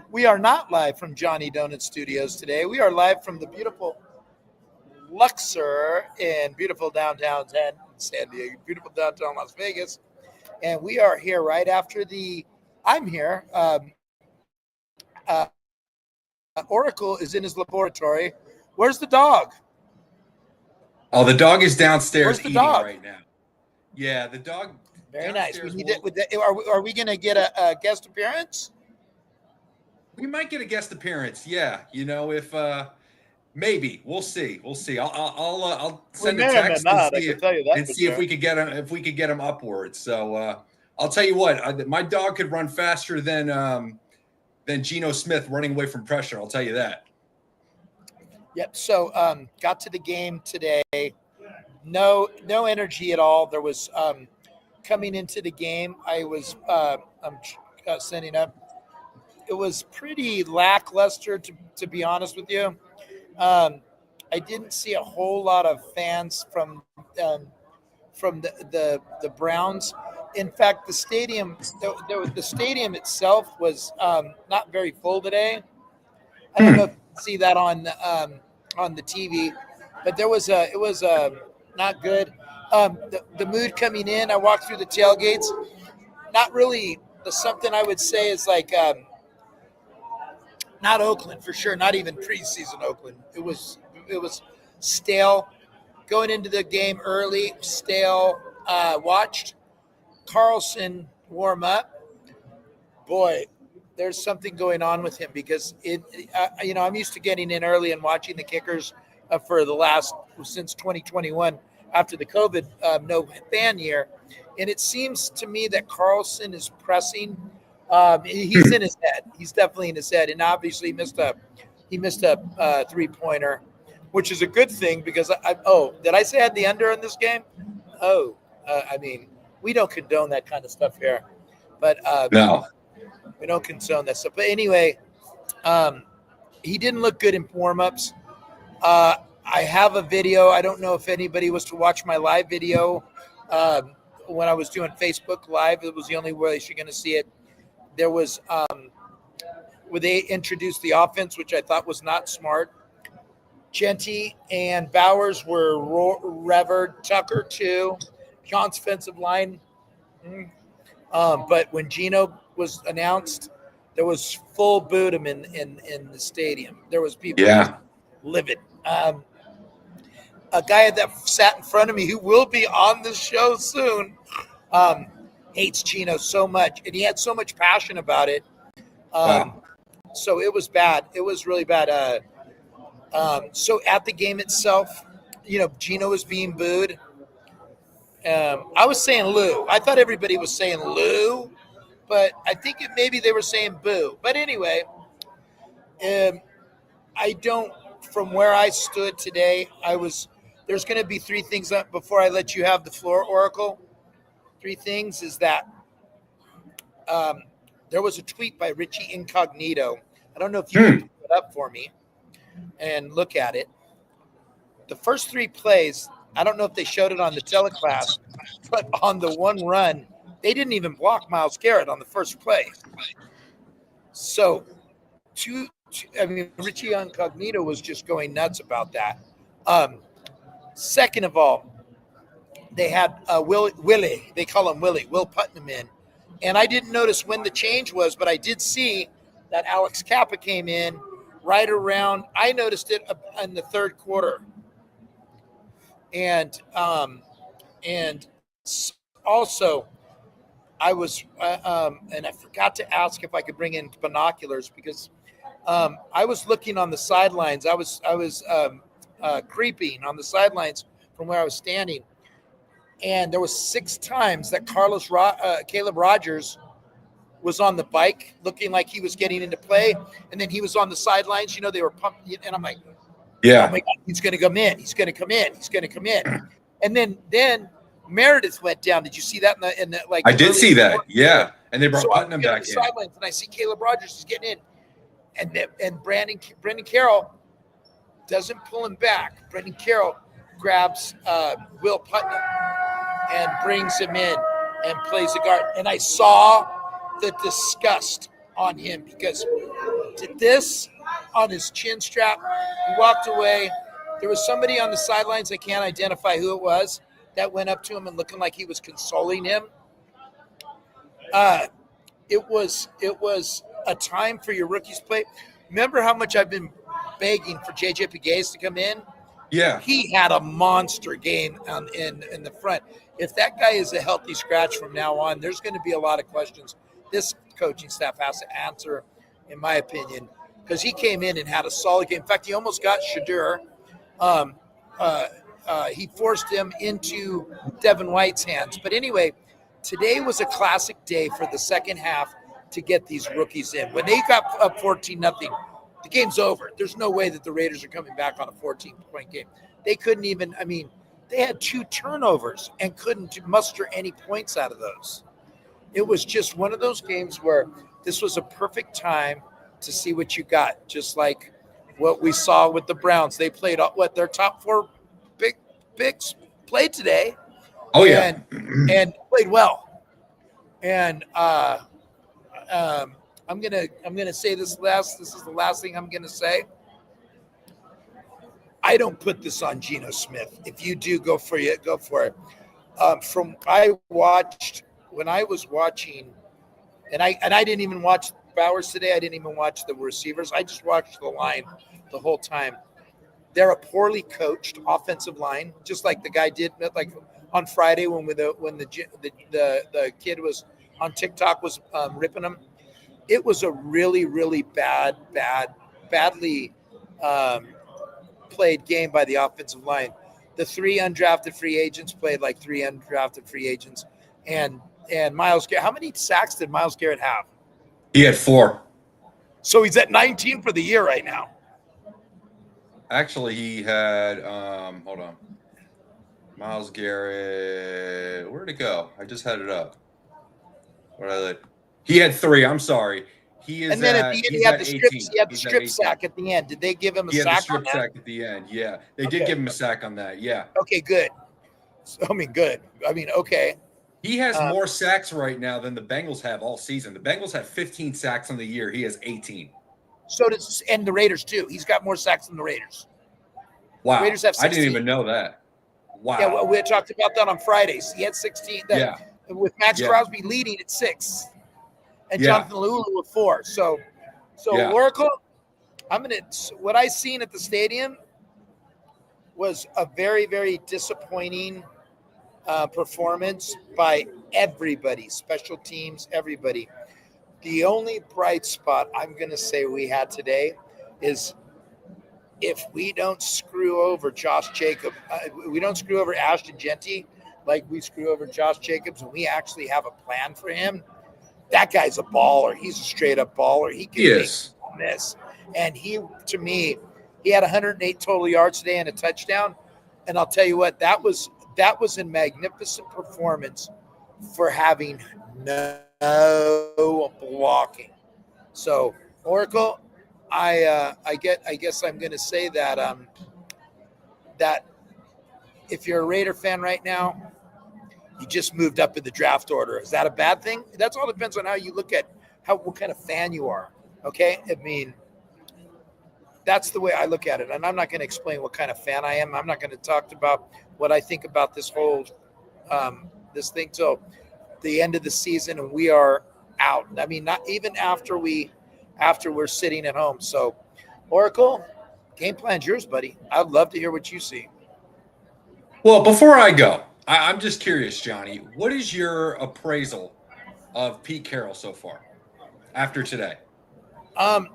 We are not live from Johnny Donut Studios today. We are live from the beautiful Luxor in beautiful downtown San Diego, beautiful downtown Las Vegas. And we are here right after I'm here. Oracle is in his laboratory. Where's the dog? Oh, the dog is downstairs Where's the eating dog? right now. Yeah, the dog. Very nice. We need it. Are we going to get a guest appearance? We might get a guest appearance. Yeah, if maybe we'll see. I'll send a text and see if we could get him upwards. So I'll tell you what, my dog could run faster than Geno Smith running away from pressure. I'll tell you that. Yep. So got to the game today. No energy at all. There was coming into the game. I'm sending up. It was pretty lackluster, to be honest with you. I didn't see a whole lot of fans from the Browns. In fact, the stadium itself was not very full today. I don't know if you see that on the TV, but it was not good. The mood coming in. I walked through the tailgates. Not really something I would say is like. Not Oakland for sure. Not even preseason Oakland. It was stale. Going into the game early, stale. Watched Carlson warm up. Boy, there's something going on with him because I'm used to getting in early and watching the kickers for since 2021 after the COVID no fan year, and it seems to me that Carlson is pressing. He's in his head. He's definitely in his head, and obviously he missed a 3-pointer, which is a good thing because did I say I had the under in this game? We don't condone that kind of stuff here, but no, we don't condone that stuff. But anyway, he didn't look good in warm-ups. I have a video. I don't know if anybody was to watch my live video when I was doing Facebook Live. It was the only way you're going to see it. There was where they introduced the offense, which I thought was not smart. Genty and Bowers were revered. Tucker too. John's offensive line. But when Geno was announced, there was full boodum in the stadium. There was people livid. A guy that sat in front of me who will be on the show soon. Hates Geno so much, and he had so much passion about it. Wow. So it was bad. It was really bad. So at the game itself, Geno was being booed. I was saying Lou. I thought everybody was saying Lou, but I think maybe they were saying boo. But anyway, from where I stood today, there's going to be 3 things up before I let you have the floor, Oracle. 3 things is that there was a tweet by Richie Incognito. I don't know if you can put it up for me and look at it. The first 3 plays, I don't know if they showed it on the telecast, but on the one run, they didn't even block Myles Garrett on the first play. So, Richie Incognito was just going nuts about that. Second of all, they had Willie. They call him Willie. Will Putnam in. And I didn't notice when the change was, but I did see that Alex Kappa came in right around. I noticed it in the third quarter. And also, I was and I forgot to ask if I could bring in binoculars because I was looking on the sidelines. I was creeping on the sidelines from where I was standing. And there was 6 times that Caleb Rogers was on the bike looking like he was getting into play. And then he was on the sidelines. They were pumping. And I'm like, oh, my God, he's going to come in. He's going to come in. He's going to come in. And then Meredith went down. Did you see that in the I did see that. Yeah. And they brought Putnam back in. Sidelines, and I see Caleb Rogers is getting in. And Brendan Carroll doesn't pull him back. Brendan Carroll grabs Will Putnam and brings him in and plays the guard. And I saw the disgust on him because did this on his chin strap. He walked away. There was somebody on the sidelines, I can't identify who it was, that went up to him and looking like he was consoling him. It was a time for your rookies to play. Remember how much I've been begging for JJ Pegues to come in? Yeah. He had a monster game in the front. If that guy is a healthy scratch from now on, there's going to be a lot of questions this coaching staff has to answer, in my opinion, because he came in and had a solid game. In fact, he almost got Shedeur. He forced him into Devin White's hands. But anyway, today was a classic day for the second half to get these rookies in. When they got up 14-0, the game's over. There's no way that the Raiders are coming back on a 14-point game. They couldn't even, they had 2 turnovers and couldn't muster any points out of those. It was just one of those games where this was a perfect time to see what you got, just like what we saw with the Browns. They played their top 4 picks played today. Oh, yeah. And played well. And I'm gonna say this is the last thing I'm gonna say. I don't put this on Geno Smith. If you do, go for it. When I was watching, and I didn't even watch Bowers today. I didn't even watch the receivers. I just watched the line the whole time. They're a poorly coached offensive line, just like the guy did like on Friday when the kid was on TikTok was ripping him. It was a really, really badly played game by the offensive line. The 3 undrafted free agents played like 3 undrafted free agents, and Myles Garrett. How many sacks did Myles Garrett have? He had 4. So he's at 19 for the year right now. Actually, he had hold on. Myles Garrett, where'd it go? I just had it up. He had 3. I'm sorry. He is. And then at the end, he had the strip sack at the end. Did they give him a sack? He had the strip sack at the end. Yeah, they did give him a sack on that. Yeah. Okay, good. Good. Okay. He has more sacks right now than the Bengals have all season. The Bengals have 15 sacks on the year. He has 18. And the Raiders too. He's got more sacks than the Raiders. Wow. The Raiders have 16. I didn't even know that. Wow. Yeah, we had talked about that on Fridays. He had 16. With Max Crosby leading at 6, and Jonathan Lulu with 4. So Oracle, what I seen at the stadium was a very, very disappointing performance by everybody, special teams, everybody. The only bright spot I'm going to say we had today is if we don't screw over Josh Jacobs, we don't screw over Ashton Genty like we screw over Josh Jacobs, and we actually have a plan for him. That guy's a baller. He's a straight up baller. He can make this. And to me, he had 108 total yards today and a touchdown. And I'll tell you what, that was a magnificent performance for having no blocking. So Oracle, I guess I'm going to say that that if you're a Raider fan right now, you just moved up in the draft order. Is that a bad thing? That's all depends on how you look at what kind of fan you are. Okay, that's the way I look at it, and I'm not going to explain what kind of fan I am. I'm not going to talk about what I think about this whole this thing till the end of the season, and we are out. Not even after we're sitting at home. So, Oracle, game plan's yours, buddy. I'd love to hear what you see. Well, before I go, I'm just curious, Johnny. What is your appraisal of Pete Carroll so far after today? I'm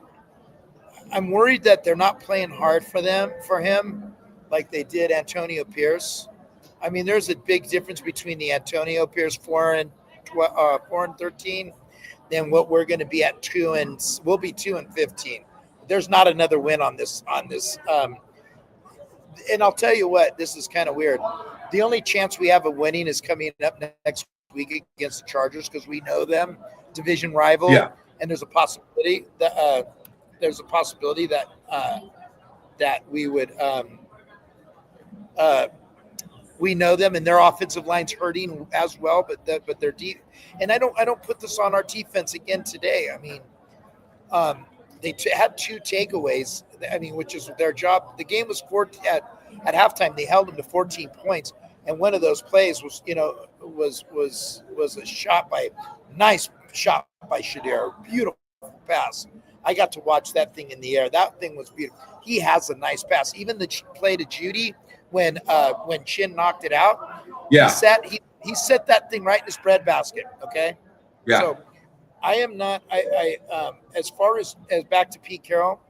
worried that they're not playing hard for him like they did Antonio Pierce. There's a big difference between the Antonio Pierce 4-13 than what we're going to be at 2 and we'll be 2-15. There's not another win on this. And I'll tell you what, this is kind of weird. The only chance we have of winning is coming up next week against the Chargers because we know them, division rival. Yeah. And there's a possibility that that we would we know them and their offensive line's hurting as well, but they're deep. And I don't put this on our defense again today. They had 2 takeaways. I mean, which is their job. The game was at halftime. They held them to 14 points, and one of those plays was a nice shot by Shadir. Beautiful pass. I got to watch that thing in the air. That thing was beautiful. He has a nice pass. Even the play to Judy when Chin knocked it out. Yeah. He set that thing right in his breadbasket. Okay. Yeah. So I am not. As far as back to Pete Carroll,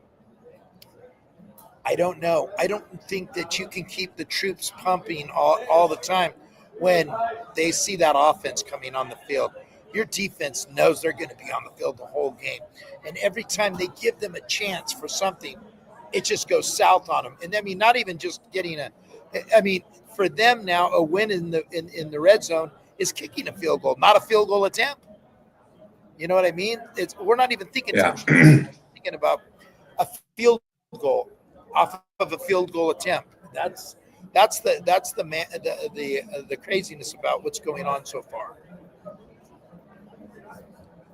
I don't know. I don't think that you can keep the troops pumping all the time when they see that offense coming on the field. Your defense knows they're going to be on the field the whole game, and every time they give them a chance for something, it just goes south on them. And I mean, not even just getting for them now, a win in the red zone is kicking a field goal, not a field goal attempt. You know what I mean? We're not even thinking thinking about a field goal off of a field goal attempt. That's the craziness about what's going on so far.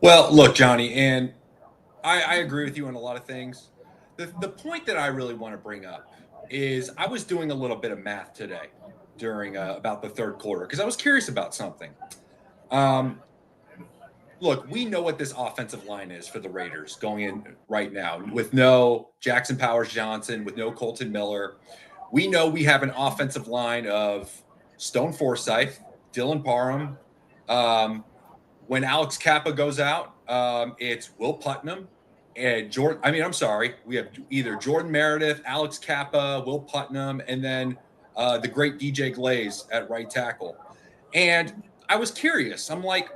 Well, look, Johnny, and I agree with you on a lot of things. The point that I really want to bring up is I was doing a little bit of math today during about the third quarter because I was curious about something. Look, we know what this offensive line is for the Raiders going in right now with no Jackson Powers-Johnson, with no Colton Miller. We know we have an offensive line of Stone Forsythe, Dylan Parham. When Alex Kappa goes out, it's Will Putnam and Jordan. We have either Jordan Meredith, Alex Kappa, Will Putnam, and then the great DJ Glaze at right tackle. And I was curious. I'm like,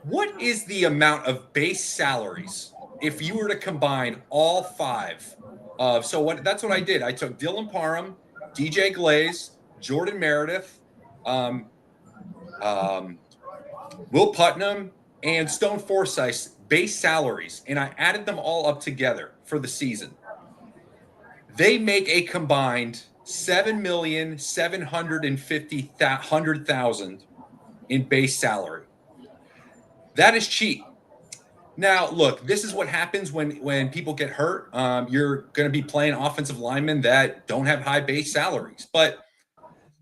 what is the amount of base salaries if you were to combine all 5 of? That's what I did. I took Dylan Parham, DJ Glaze, Jordan Meredith, Will Putnam, and Stone Forsythe's base salaries, and I added them all up together for the season. They make a combined $7,750,000 in base salary. That is cheap. Now, look, this is what happens when people get hurt. You're going to be playing offensive linemen that don't have high base salaries. But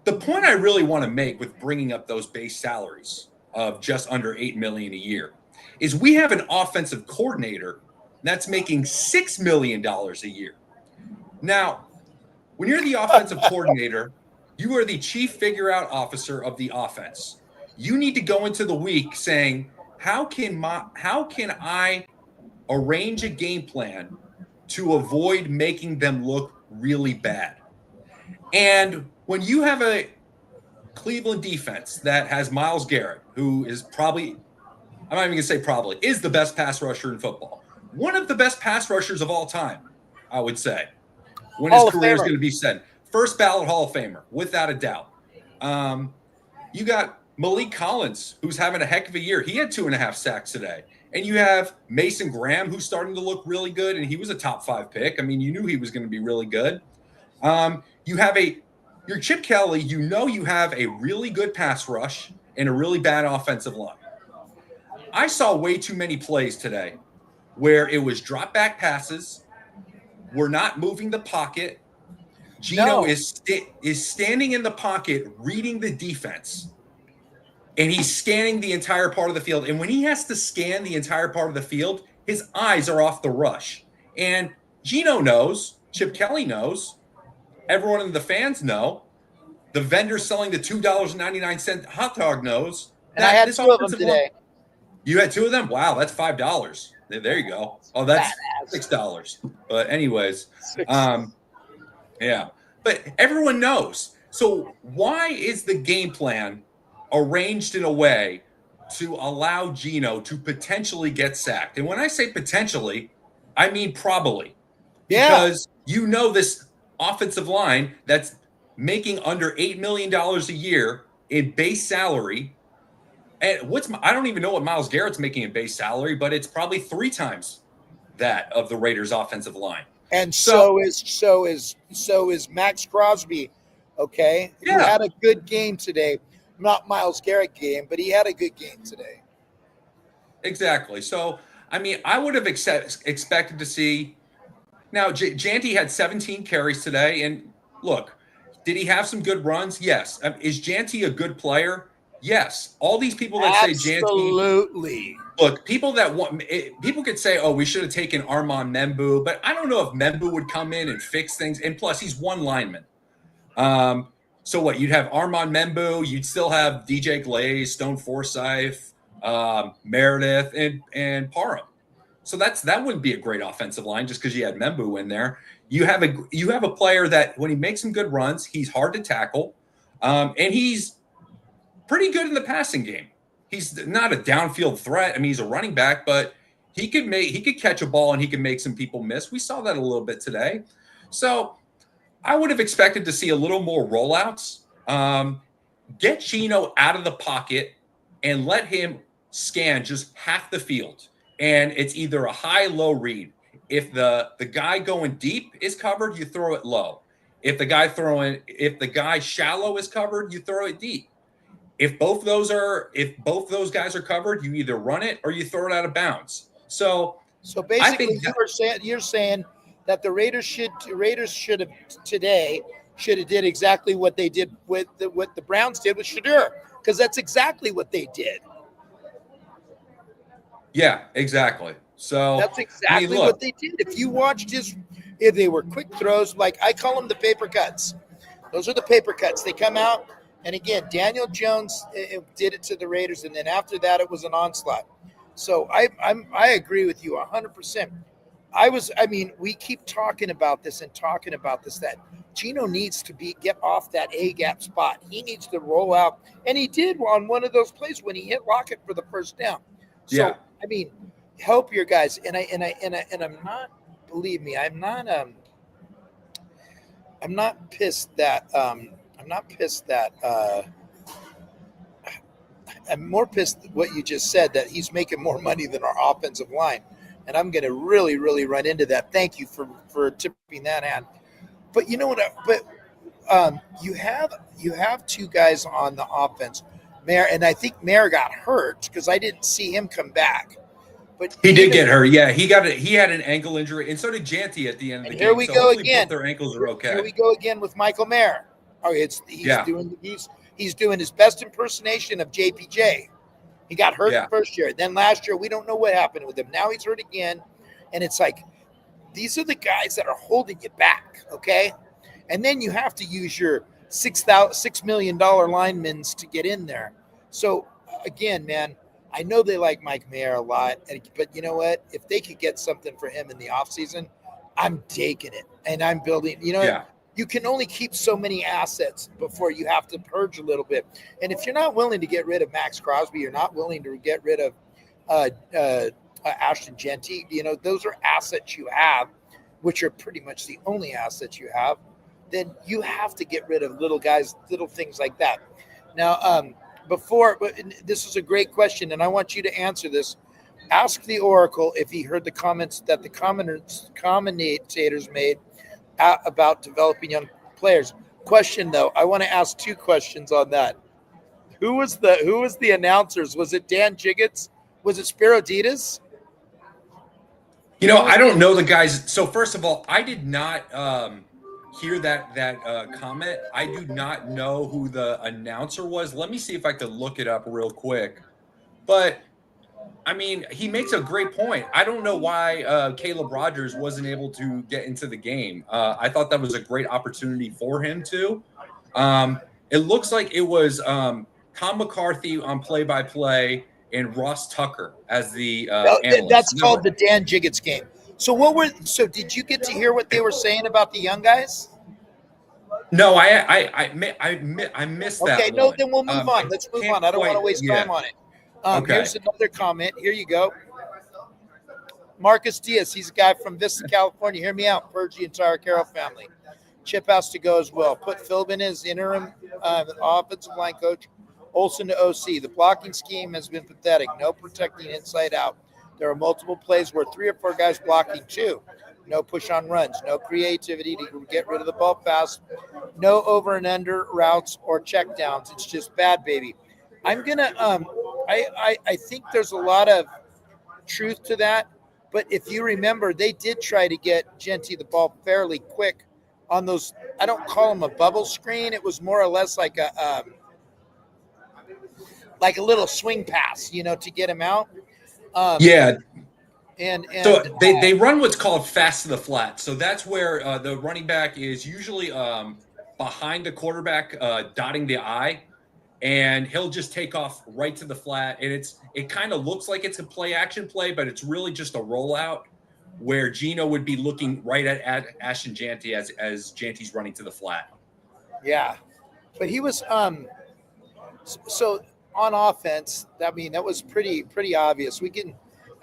the point I really want to make with bringing up those base salaries of just under $8 million a year is we have an offensive coordinator that's making $6 million a year. Now, when you're the offensive coordinator, you are the chief figure-out officer of the offense. You need to go into the week saying, how can I arrange a game plan to avoid making them look really bad? And when you have a Cleveland defense that has Myles Garrett, who is probably, I'm not even going to say probably, is the best pass rusher in football. One of the best pass rushers of all time, I would say, when his career is going to be set. First ballot Hall of Famer, without a doubt. You got Malik Collins, who's having a heck of a year. He had 2.5 sacks today. And you have Mason Graham, who's starting to look really good, and he was a top 5 pick. I mean, you knew he was going to be really good. You have your Chip Kelly, you have a really good pass rush and a really bad offensive line. I saw way too many plays today where it was drop back passes. We're not moving the pocket. Gino is standing in the pocket, reading the defense, and he's scanning the entire part of the field. And when he has to scan the entire part of the field, his eyes are off the rush. And Gino knows, Chip Kelly knows, everyone in the fans know, the vendor selling the $2.99 hot dog knows. And I had 2 of them today. You had 2 of them? Wow, that's $5. There you go. Oh, that's $6. But anyways, yeah. But everyone knows. So why is the game plan arranged in a way to allow Gino to potentially get sacked? And when I say potentially, I mean probably. Yeah. Because this offensive line that's making under $8 million a year in base salary. And I don't even know what Myles Garrett's making in base salary, but it's probably 3 times that of the Raiders offensive line. And so is Max Crosby, okay? Yeah. Who had a good game today. Not Myles Garrett game, but he had a good game today. Exactly. So I mean, I would have expected to see. Now, Janty had 17 carries today, and look, did he have some good runs? Yes. Is Janty a good player? Yes. All these people that say Janty, absolutely. Look, people could say, "Oh, we should have taken Armand Membou," but I don't know if Membou would come in and fix things. And plus, he's one lineman. So what? You'd have Armand Membou, you'd still have DJ Glaze, Stone Forsyth, Meredith, and Parham. So that wouldn't be a great offensive line just because you had Membou in there. You have a player that when he makes some good runs, he's hard to tackle, and he's pretty good in the passing game. He's not a downfield threat. I mean, he's a running back, but he could catch a ball and he can make some people miss. We saw that a little bit today. So I would have expected to see a little more rollouts. Get Geno out of the pocket and let him scan just half the field. And it's either a high-low read. If the guy going deep is covered, you throw it low. If the guy shallow is covered, you throw it deep. If both those guys are covered, you either run it or you throw it out of bounds. So basically, you're saying that the Raiders should have today did exactly what they did with what the Browns did with Shedeur, because that's exactly what they did. Yeah, exactly. So that's exactly what they did. If you watched if they were quick throws, like I call them the paper cuts. Those are the paper cuts. They come out, and again, Daniel Jones did it to the Raiders, and then after that, it was an onslaught. So I agree with you 100%. We keep talking about this that Geno needs to get off that A-gap spot. He needs to roll out, and he did on one of those plays when he hit Lockett for the first down. So yeah. I mean, help your guys, and I'm not. Believe me, I'm not pissed that I'm more pissed at what you just said, that he's making more money than our offensive line. And I'm going to really, really run into that. Thank you for tipping that hand. But you know what? You have two guys on the offense, Mayer, and I think Mayer got hurt because I didn't see him come back. But he did get hurt. Yeah, he had an ankle injury, and so did Janty at the end of the game. Here we go again. Both their ankles are okay. Here we go again with Michael Mayer. Oh, he's doing his best impersonation of JPJ. He got hurt the first year. Then last year, we don't know what happened with him. Now he's hurt again. And it's like, these are the guys that are holding you back, okay? And then you have to use your $6 million linemen to get in there. So, again, man, I know they like Mike Mayer a lot. But you know what? If they could get something for him in the offseason, I'm taking it. And I'm building, You can only keep so many assets before you have to purge a little bit. And if you're not willing to get rid of Max Crosby, you're not willing to get rid of Ashton Jeanty, those are assets you have, which are pretty much the only assets you have, then you have to get rid of little things like that. Now, this is a great question, and I want you to answer this. Ask the Oracle if he heard the comments that the commentators made about developing young players. Question though, I want to ask two questions on that. Who was the announcers? Was it Dan Jiggets? Was it Spiro Ditas? I don't know the guys. So first of all, I did not hear that comment. I do not know who the announcer was. Let me see if I could look it up real quick. But I mean, he makes a great point. I don't know why Caleb Rogers wasn't able to get into the game. I thought that was a great opportunity for him too. It looks like it was Tom McCarthy on play-by-play and Ross Tucker as the analyst. That's called the Dan Jiggets game. So did you get to hear what they were saying about the young guys? No, I missed that. Okay, no, then we'll move on. Let's move on. I don't want to waste time on it. Okay. Here's another comment. Here you go. Marcus Diaz, he's a guy from Vista, California. Hear me out. Purge the entire Carroll family. Chip has to go as well. Put Philbin as interim offensive line coach. Olsen to OC. The blocking scheme has been pathetic. No protecting inside out. There are multiple plays where 3 or 4 guys blocking too. No push on runs. No creativity to get rid of the ball fast. No over and under routes or check downs. It's just bad, baby. I'm gonna I think there's a lot of truth to that. But if you remember, they did try to get Jeanty the ball fairly quick on those. I don't call them a bubble screen. It was more or less like a little swing pass, to get him out. Yeah. And so they run what's called fast to the flat. So that's where the running back is usually behind the quarterback, dotting the I, and he'll just take off right to the flat. And it kind of looks like it's a play action play, but it's really just a rollout where Geno would be looking right at Ashton Jeanty as Jeanty's running to the flat. Yeah, but he was so on offense. I mean, that was pretty obvious.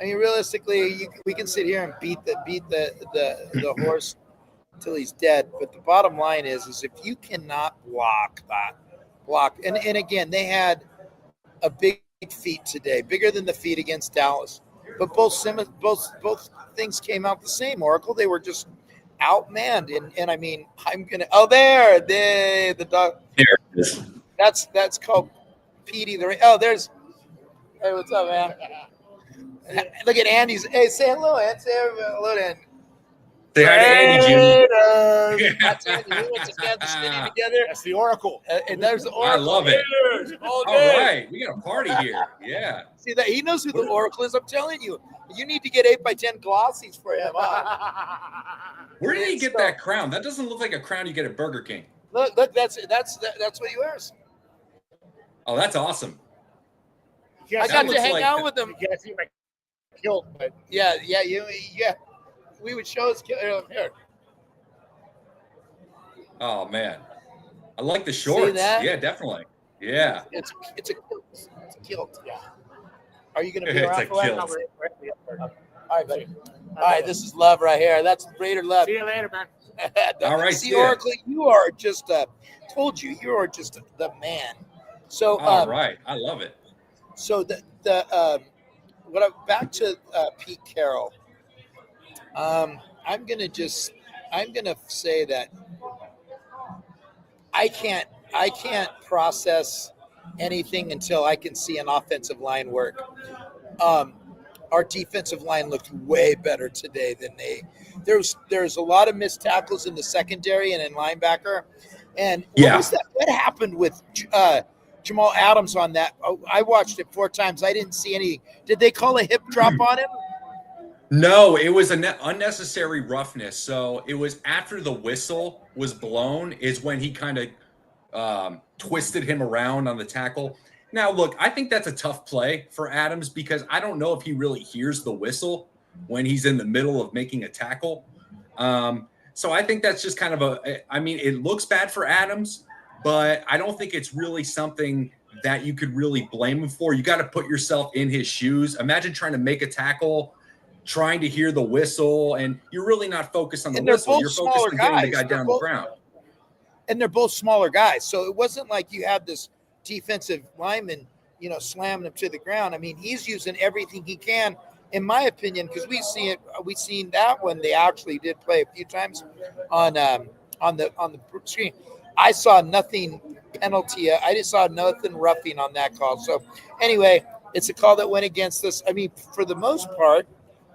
Realistically, we can sit here and beat the horse until he's dead. But the bottom line is if you cannot block, and again, they had a big feat today, bigger than the feat against Dallas. But both things came out the same, Oracle. They were just outmanned, and I mean, the dog. There it is. That's called Petey. Hey, what's up, man? Look at Andy's. Hey, say hello, Andy. Say hello to Andy. Say hi to Andy, Jim. That's Andy. We went to Kansas City together. That's the Oracle. And there's the Oracle. I love it. All right. We got a party here. Yeah. See that? He knows who the Oracle is. I'm telling you. You need to get 8x10 glossies for him. Where did he get that crown? That doesn't look like a crown you get at Burger King. Look, that's what he wears. Oh, that's awesome. I got to hang out with him. You can't see my kilt, but yeah. We would show his kilt here. Oh man, I like the shorts. See that? Yeah, definitely. Yeah. It's a kilt. It's a kilt. Yeah. Are you going to be It's around a for that? kilt. All right, buddy. All right, this is love right here. That's Raider love. see you later, man. All right, see, Oracle, you are just you are just the man. So all right, I love it. So back to Pete Carroll. I'm gonna say that I can't process anything until I can see an offensive line work. Our defensive line looked way better today than there's a lot of missed tackles in the secondary and in linebacker. And what happened with Jamal Adams on that? I watched it 4 times. I didn't see any. Did they call a hip drop on him? No, it was an unnecessary roughness. So it was after the whistle was blown is when he kind of twisted him around on the tackle. Now, look, I think that's a tough play for Adams because I don't know if he really hears the whistle when he's in the middle of making a tackle. So I think that's just kind of it looks bad for Adams, but I don't think it's really something that you could really blame him for. You got to put yourself in his shoes. Imagine trying to make a tackle, trying to hear the whistle, and you're really not focused on the whistle. You're focused on getting the guy down the ground. And they're both smaller guys. So it wasn't like you had this defensive lineman, slamming him to the ground. I mean, he's using everything he can, in my opinion, because we've seen that when they actually did play a few times on the screen. I saw nothing penalty. I just saw nothing roughing on that call. So anyway, it's a call that went against us. I mean, for the most part,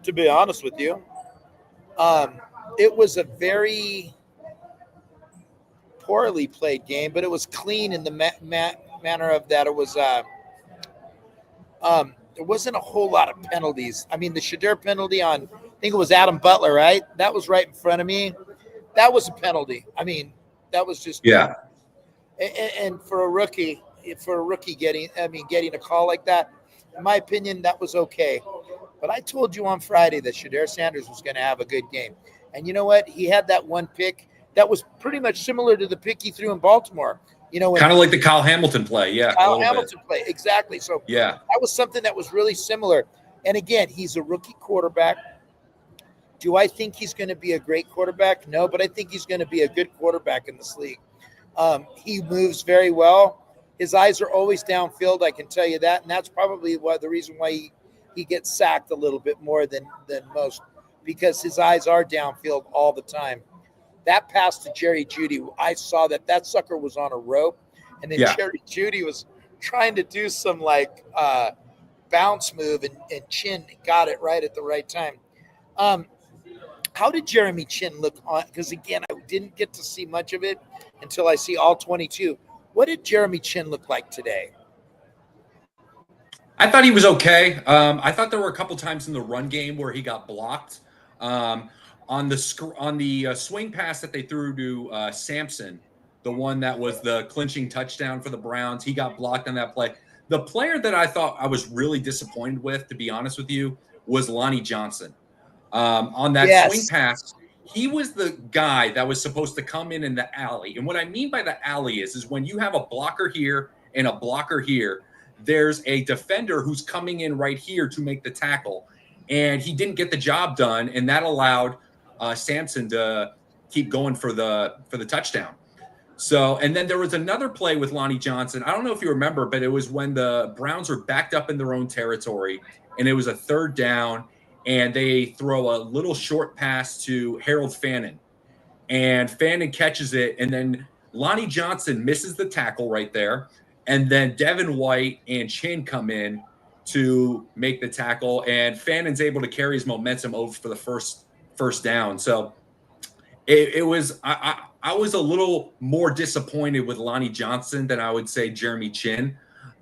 to be honest with you, it was a very poorly played game, but it was clean in the manner of that. It was there wasn't a whole lot of penalties. I mean, the Shedeur penalty on, I think it was Adam Butler, right? That was right in front of me. That was a penalty. I mean, that was just And for a rookie getting a call like that, in my opinion, that was okay. But I told you on Friday that Shedeur Sanders was going to have a good game, and you know what? He had that one pick that was pretty much similar to the pick he threw in Baltimore. Kind of like the Kyle Hamilton play, yeah. Kyle Hamilton play, exactly. So yeah, that was something that was really similar. And again, he's a rookie quarterback. Do I think he's going to be a great quarterback? No, but I think he's going to be a good quarterback in this league. He moves very well. His eyes are always downfield, I can tell you that, and that's probably the reason why he gets sacked a little bit more than most, because his eyes are downfield all the time. That pass to Jerry Jeudy, I saw that sucker was on a rope, and then Jerry Jeudy was trying to do some bounce move, and Chin got it right at the right time. How did Jeremy Chin look on? Because again, I didn't get to see much of it until I see all 22. What did Jeremy Chin look like today? I thought he was okay. I thought there were a couple times in the run game where he got blocked. On the swing pass that they threw to Sampson, the one that was the clinching touchdown for the Browns, he got blocked on that play. The player that I thought I was really disappointed with, to be honest with you, was Lonnie Johnson. On that swing pass, he was the guy that was supposed to come in the alley. And what I mean by the alley is when you have a blocker here and a blocker here, there's a defender who's coming in right here to make the tackle. And he didn't get the job done, and that allowed Sampson to keep going for the touchdown. So, and then there was another play with Lonnie Johnson. I don't know if you remember, but it was when the Browns were backed up in their own territory, and it was a third down, and they throw a little short pass to Harold Fannin, and Fannin catches it, and then Lonnie Johnson misses the tackle right there, and then Devin White and Chin come in to make the tackle, and Fannin's able to carry his momentum over for the first down. So it was I was a little more disappointed with Lonnie Johnson than I would say Jeremy Chin.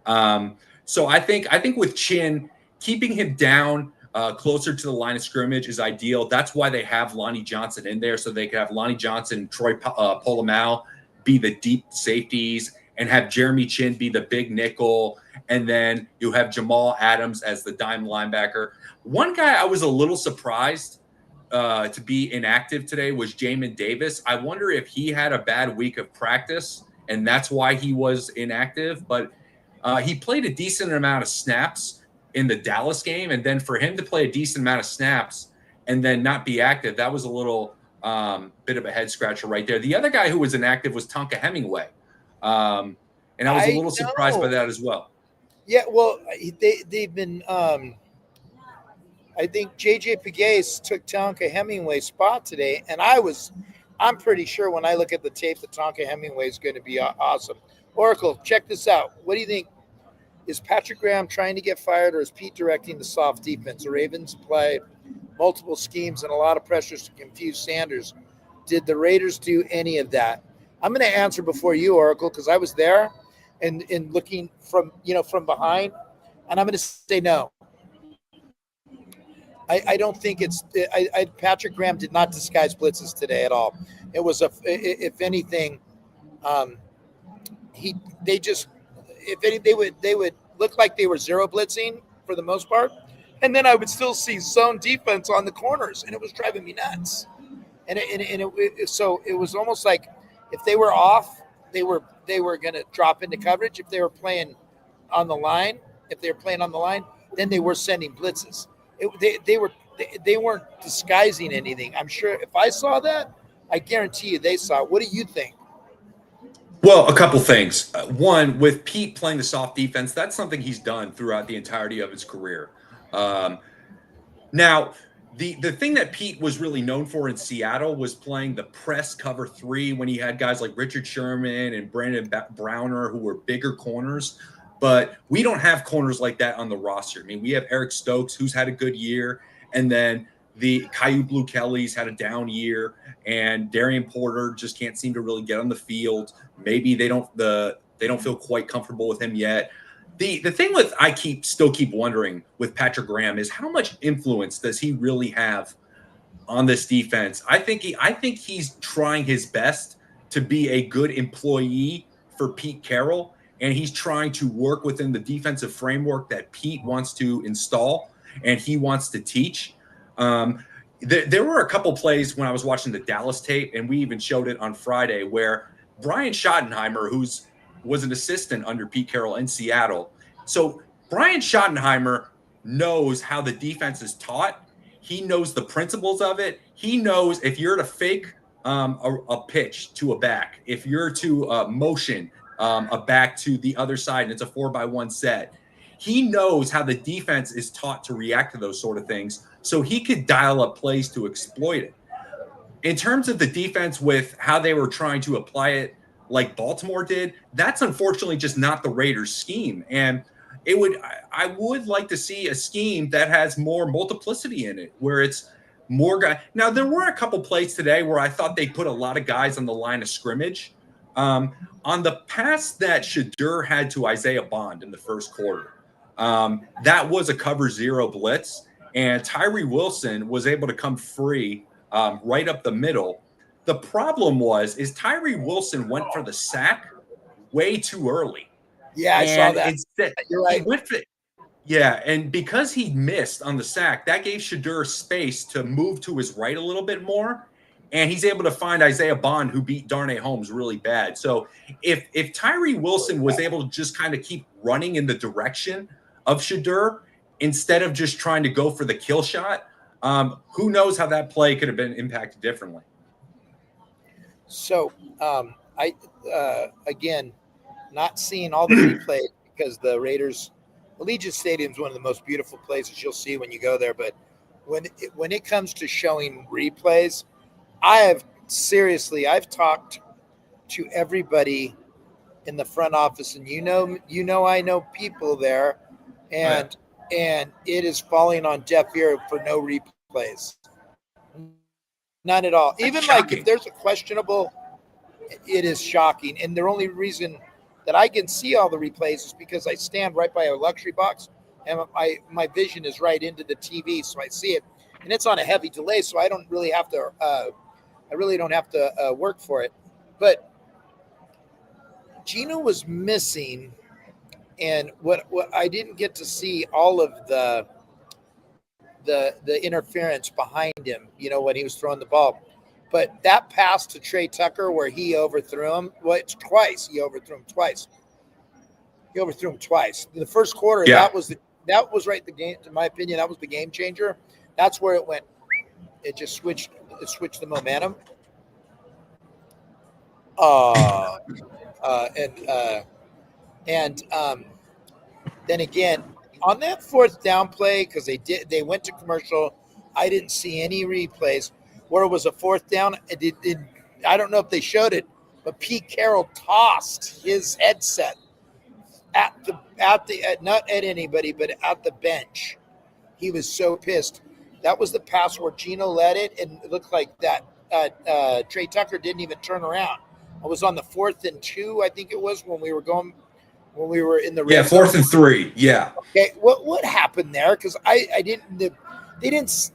So I think with Chin, keeping him down closer to the line of scrimmage is ideal. That's why they have Lonnie Johnson in there, so they could have Lonnie Johnson, Troy Polamalu be the deep safeties, and have Jeremy Chin be the big nickel. And then you have Jamal Adams as the dime linebacker. One guy I was a little surprised to be inactive today was Jamin Davis. I wonder if he had a bad week of practice, and that's why he was inactive. But he played a decent amount of snaps in the Dallas game. And then for him to play a decent amount of snaps and then not be active, that was a little bit of a head scratcher right there. The other guy who was inactive was Tonka Hemingway. And I was a little surprised by that as well. Yeah, well, they've been I think J.J. Pegues took Tonka Hemingway's spot today, and I'm pretty sure when I look at the tape that Tonka Hemingway is going to be awesome. Oracle, check this out. What do you think? Is Patrick Graham trying to get fired, or is Pete directing the soft defense? The Ravens play multiple schemes and a lot of pressures to confuse Sanders. Did the Raiders do any of that? I'm going to answer before you, Oracle, because I was there and looking from behind, and I'm going to say no. I don't think it's Patrick Graham did not disguise blitzes today at all. It was if anything, they would look like they were zero blitzing for the most part, and then I would still see zone defense on the corners, and it was driving me nuts. So it was almost like if they were off, they were going to drop into coverage. If they were playing on the line, then they were sending blitzes. They weren't disguising anything. I'm sure if I saw that, I guarantee you they saw it. What do you think? Well, a couple things. One, with Pete playing the soft defense, that's something he's done throughout the entirety of his career. Now, the thing that Pete was really known for in Seattle was playing the press cover 3 when he had guys like Richard Sherman and Brandon Browner who were bigger corners. But we don't have corners like that on the roster. I mean, we have Eric Stokes, who's had a good year, and then the Caillou Blue Kelly's had a down year, and Darian Porter just can't seem to really get on the field. Maybe they don't feel quite comfortable with him yet. The thing with still keep wondering with Patrick Graham is how much influence does he really have on this defense? I think he's trying his best to be a good employee for Pete Carroll. And he's trying to work within the defensive framework that Pete wants to install and he wants to teach. There were a couple plays when I was watching the Dallas tape, and we even showed it on Friday, where Brian Schottenheimer, was an assistant under Pete Carroll in Seattle. So Brian Schottenheimer knows how the defense is taught. He knows the principles of it. He knows if you're to fake a pitch to a back, if you're to motion a back to the other side, and it's a 4x1 set. He knows how the defense is taught to react to those sort of things, so he could dial up plays to exploit it. In terms of the defense with how they were trying to apply it like Baltimore did, that's unfortunately just not the Raiders' scheme. And I would like to see a scheme that has more multiplicity in it, where it's more guys. Now, there were a couple plays today where I thought they put a lot of guys on the line of scrimmage. On the pass that Shedeur had to Isaiah Bond in the first quarter, that was a cover zero blitz, and Tyree Wilson was able to come free right up the middle. The problem is Tyree Wilson went for the sack way too early. Yeah, I saw that. You're right. He went for, yeah, and because he missed on the sack, that gave Shedeur space to move to his right a little bit more, and he's able to find Isaiah Bond, who beat Darnay Holmes really bad. So if Tyree Wilson was able to just kind of keep running in the direction of Shedeur instead of just trying to go for the kill shot, who knows how that play could have been impacted differently. So again, not seeing all the replay because the Raiders, Allegiant Stadium is one of the most beautiful places you'll see when you go there. But when it comes to showing replays, I've talked to everybody in the front office, and I know people there, and it is falling on deaf ear for no replays. None at all. Even like if there's a questionable, it is shocking. And the only reason that I can see all the replays is because I stand right by a luxury box and my vision is right into the TV, so I see it. And it's on a heavy delay, so I don't really have to work for it. But Geno was missing, and what I didn't get to see all of the interference behind him, when he was throwing the ball. But that pass to Trey Tucker where he overthrew him, twice. He overthrew him twice. In the first quarter, that was right the game, in my opinion, that was the game changer. That's where it went. It just switched the momentum. Then again, on that fourth down play, because they went to commercial, I didn't see any replays where it was a fourth down. I don't know if they showed it, but Pete Carroll tossed his headset not at anybody, but at the bench. He was so pissed. That was the pass where Geno led it, and it looked like that Trey Tucker didn't even turn around. I was on the 4th and 2, I think it was, when we were in the red zone. 4th and 3. Yeah. Okay. What happened there? Because they didn't.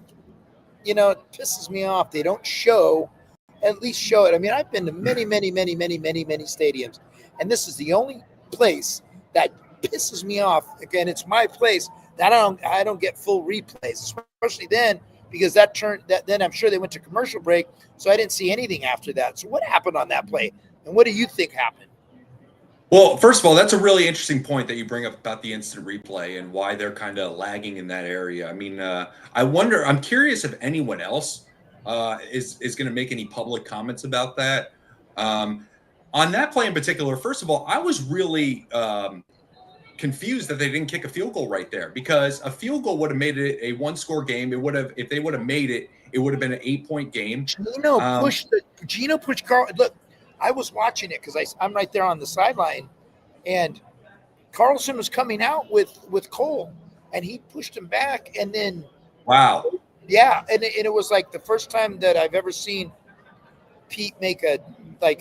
It pisses me off. They don't at least show it. I mean, I've been to many stadiums, and this is the only place that pisses me off. Again, it's my place that I don't get full replays, especially then, because then I'm sure they went to commercial break, so I didn't see anything after that. So what happened on that play, and what do you think happened? Well, first of all, that's a really interesting point that you bring up about the instant replay and why they're kind of lagging in that area. I mean, I'm curious if anyone else is going to make any public comments about that. On that play in particular, first of all, I was really confused that they didn't kick a field goal right there, because a field goal would have made it a one-score game. It would have, if they would have made it, it would have been an 8-point game. Geno pushed Carl. Look, I was watching it because I'm right there on the sideline, and Carlson was coming out with Cole, and he pushed him back, and then and it was like the first time that I've ever seen Pete make a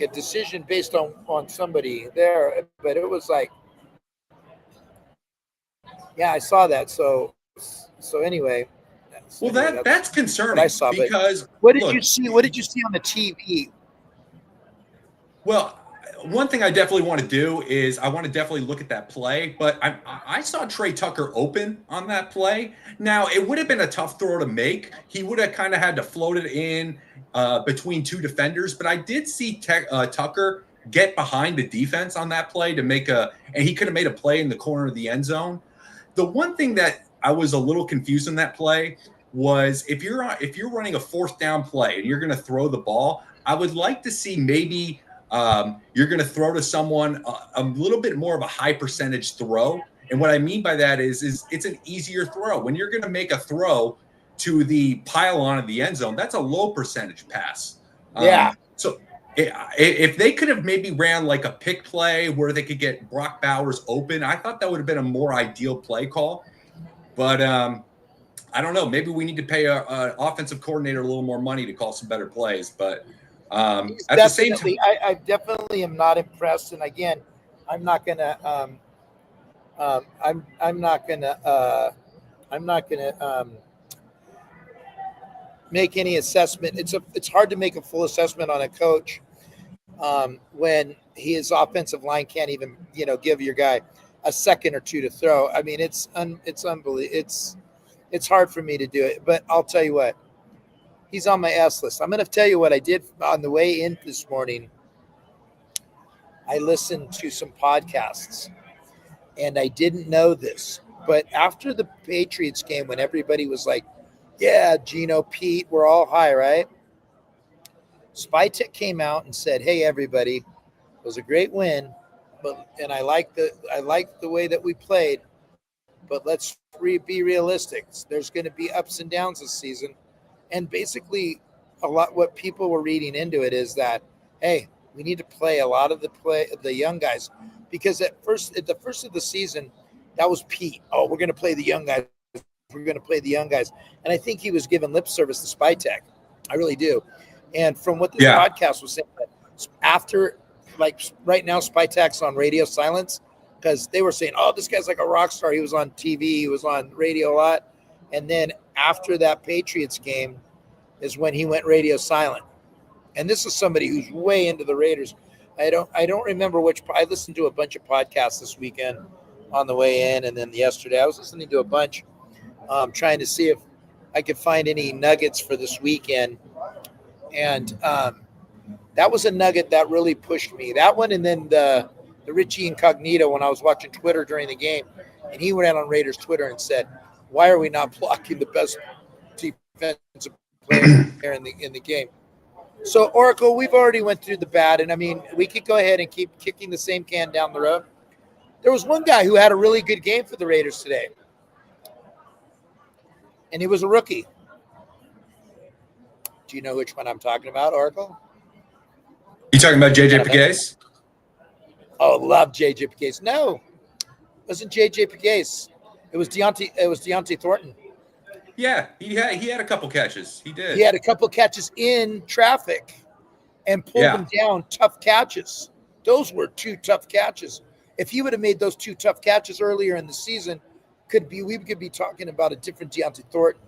decision based on somebody there, but it was like, yeah, I saw that. So anyway. That's concerning. I saw, because what did you see? What did you see on the TV? Well, one thing I definitely want to do is I want to definitely look at that play, but I saw Trey Tucker open on that play. Now, it would have been a tough throw to make. He would have kind of had to float it in between two defenders, but I did see Tucker get behind the defense on that play to make and he could have made a play in the corner of the end zone. The one thing that I was a little confused in that play was if you're running a fourth down play and you're going to throw the ball, I would like to see maybe you're going to throw to someone a little bit more of a high percentage throw. And what I mean by that is it's an easier throw. When you're going to make a throw to the pylon of the end zone, that's a low percentage pass. if they could have maybe ran like a pick play where they could get Brock Bowers open, I thought that would have been a more ideal play call. But I don't know. Maybe we need to pay an offensive coordinator a little more money to call some better plays. But at the same time, I definitely am not impressed. And again, I'm not gonna make any assessment. It's hard to make a full assessment on a coach when his offensive line can't even give your guy a second or two to throw. I mean, it's unbelievable. It's hard for me to do it. But I'll tell you what, he's on my S list. I'm going to tell you what I did on the way in this morning. I listened to some podcasts, and I didn't know this, but after the Patriots game, when everybody was like, yeah, Geno, Pete, we're all high, right? Spytek came out and said, hey, everybody, it was a great win, and I like the way that we played, but let's be realistic. There's going to be ups and downs this season. And basically, what people were reading into it is that, hey, we need to play a lot of the young guys, because at the first of the season, that was Pete. Oh, we're going to play the young guys. We're going to play the young guys. And I think he was giving lip service to Spytek. I really do. And from what this podcast was saying, after, like right now, Spytek's on radio silence, because they were saying, oh, this guy's like a rock star. He was on TV. He was on radio a lot. And then after that Patriots game is when he went radio silent. And this is somebody who's way into the Raiders. I don't remember which. I listened to a bunch of podcasts this weekend on the way in, and then yesterday I was listening to a bunch, trying to see if I could find any nuggets for this weekend. And that was a nugget that really pushed me. That one, and then the Richie Incognito when I was watching Twitter during the game, and he went on Raiders Twitter and said, "Why are we not blocking the best defensive player in the game?" So, Oracle, we've already went through the bad, and I mean, we could go ahead and keep kicking the same can down the road. There was one guy who had a really good game for the Raiders today, and he was a rookie. Do you know which one I'm talking about, Oracle? You talking about JJ Pegues? Oh, love JJ Pegues. No, it wasn't JJ Pegues. It was Deontay Thornton. Yeah, he had a couple catches. He did. He had a couple catches in traffic and pulled them down, tough catches. Those were two tough catches. If he would have made those two tough catches earlier in the season, we could be talking about a different Deontay Thornton.